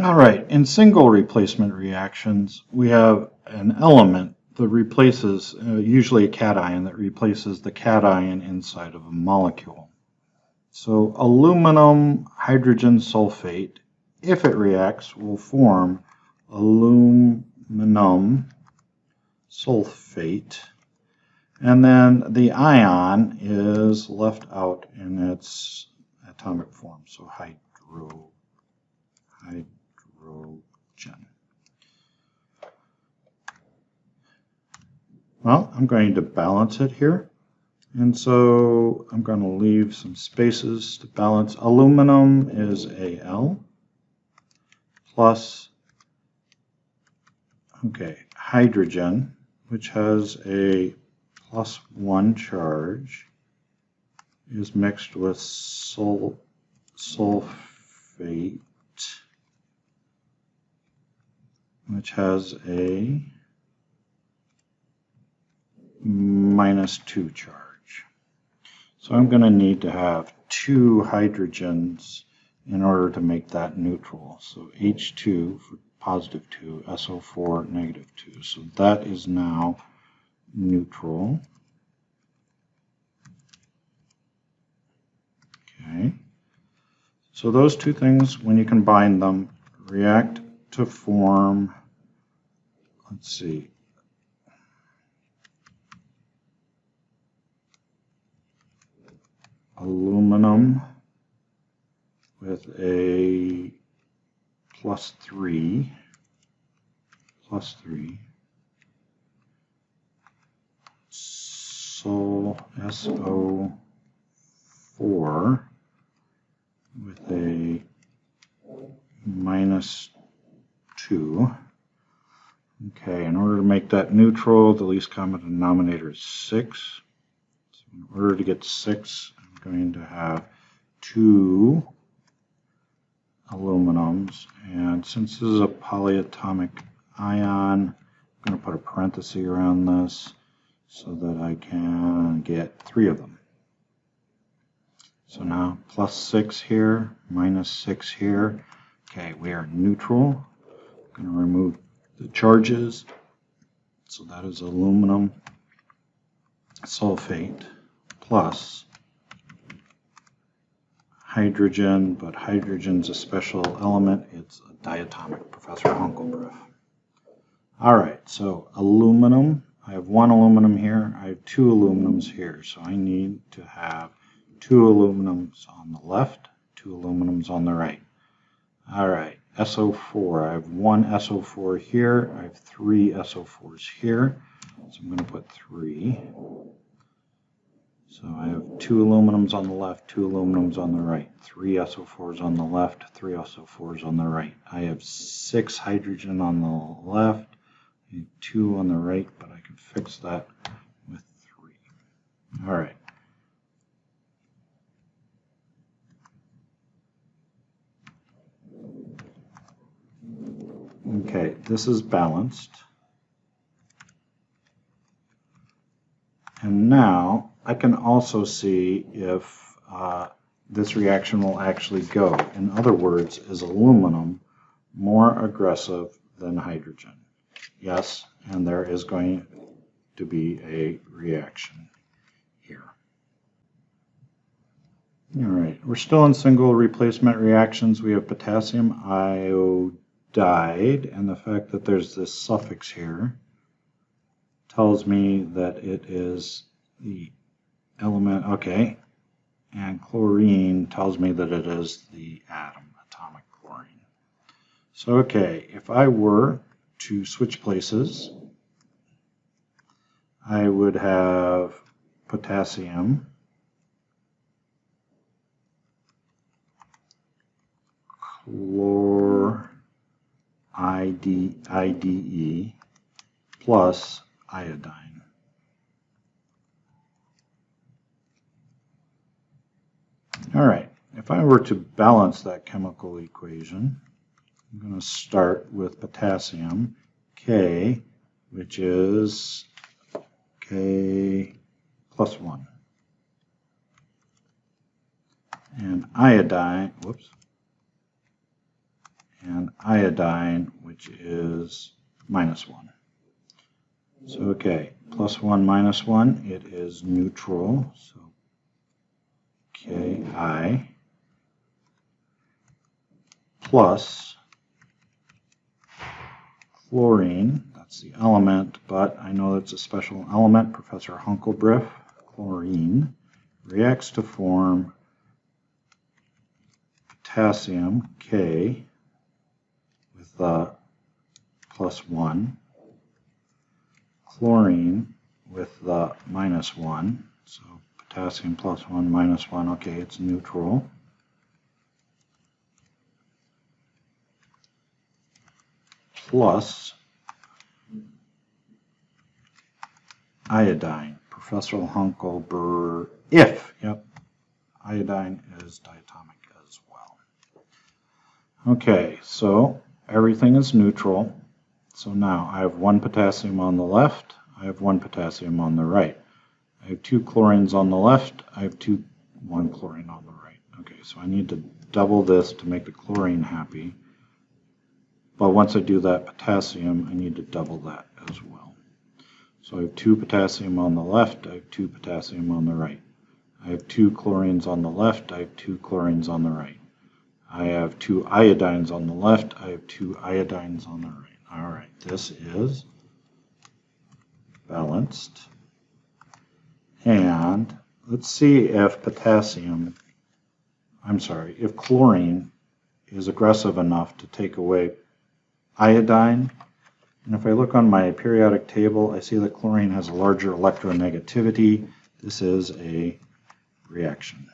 All right, in single replacement reactions, we have an element that replaces, usually a cation, that replaces the cation inside of a molecule. So aluminum hydrogen sulfate, if it reacts, will form aluminum sulfate, and then the ion is left out in its atomic form, so hydrogen. Well, I'm going to balance it here, and so I'm going to leave some spaces to balance. Aluminum is Al plus, hydrogen, which has a +1 charge, is mixed with sulfate, which has a -2 charge. So I'm going to need to have 2 hydrogens in order to make that neutral. So H2 for +2, SO4 -2. So that is now neutral. Okay. So those two things, when you combine them, react to form, let's see, aluminum with a +3, SO4 with a -2. Okay, in order to make that neutral, the least common denominator is 6. So in order to get 6, I'm going to have 2 aluminums, and since this is a polyatomic ion, I'm going to put a parenthesis around this so that I can get 3 of them. So now +6 here, -6 here. Okay, we are neutral. I'm going to remove the charges. So that is aluminum sulfate plus hydrogen, but hydrogen's a special element. It's a diatomic, Professor Hunkelbrief. All right, so aluminum. I have 1 aluminum here. I have 2 aluminums here. So I need to have 2 aluminums on the left, 2 aluminums on the right. All right, SO4. I have 1 SO4 here. I have 3 SO4s here. So I'm going to put 3. So I have 2 aluminums on the left, 2 aluminums on the right, 3 SO4s on the left, 3 SO4s on the right. I have 6 hydrogen on the left, 2 on the right, but I can fix that with 3. All right. Okay, this is balanced. And now I can also see if this reaction will actually go. In other words, is aluminum more aggressive than hydrogen? Yes, and there is going to be a reaction here. All right, we're still in single replacement reactions. We have potassium iodide, and the fact that there's this suffix here tells me that it is the element, okay, and chlorine tells me that it is the atom, atomic chlorine. So, okay, if I were to switch places, I would have potassium IDE plus iodine. All right, if I were to balance that chemical equation, I'm going to start with potassium, K, which is K plus 1. And iodine, and iodine, which is -1. So, okay, +1, -1, it is neutral. So, Ki plus chlorine, that's the element, but I know it's a special element, Professor Hunkelbrief, chlorine, reacts to form potassium, K, with the +1, chlorine with the -1, so potassium +1, -1, okay, it's neutral. Plus iodine, Professor Hunkelbrief, yep, iodine is diatomic as well. Okay, so everything is neutral. So now I have 1 potassium on the left, I have 1 potassium on the right. I have 2 chlorines on the left, I have 1 chlorine on the right. Okay, so I need to double this to make the chlorine happy. But once I do that potassium, I need to double that as well. So I have 2 potassium on the left, I have 2 potassium on the right. I have 2 chlorines on the left, I have 2 chlorines on the right. I have 2 iodines on the left, I have 2 iodines on the right. All right, this is balanced. And let's see if if chlorine is aggressive enough to take away iodine. And if I look on my periodic table, I see that chlorine has a larger electronegativity. This is a reaction.